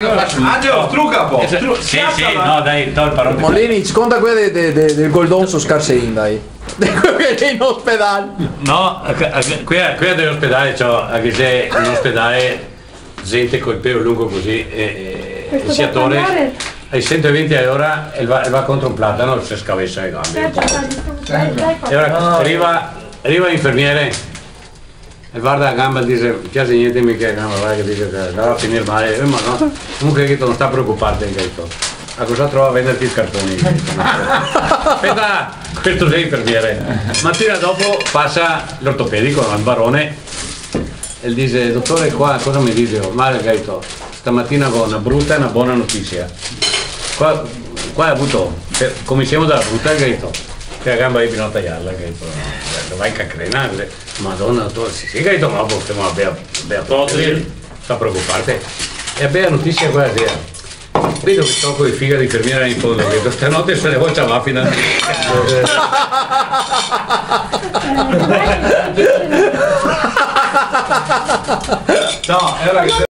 Angelo, trucca un po'. Sì, no, dai, do il parole. Molinic, conta quelle del Goldon su Scarsein, dai. Quelli in ospedale. No, qui all'ospedale c'ho, anche se in ospedale gente col pelo lungo così, il siatore ai 120 all'ora e va contro un platano si scavessa le gambe. E ora arriva l'infermiere e guarda la gamba e dice piace niente mica la gamba, guarda che dice che va a finire male, ma no, comunque detto, non sta preoccupante, detto. A cosa trova a venderti i cartoni? Aspetta, questo sei infermiere. Mattina dopo passa l'ortopedico, il barone, e dice dottore qua cosa mi dice? Male Gaito, stamattina ho una brutta e una buona notizia. Qua hai avuto, come siamo dalla brutta Gaito, che la gamba è a tagliarla, Gaito, vai a cacrenare, madonna, sì Gaito, ma possiamo abbiamo protesi, sta preoccuparte. E bella notizia quella sera. Vedo che tocco il figa di infermiera in fondo, che stanotte se ne vuoi va finalmente. No, è ora che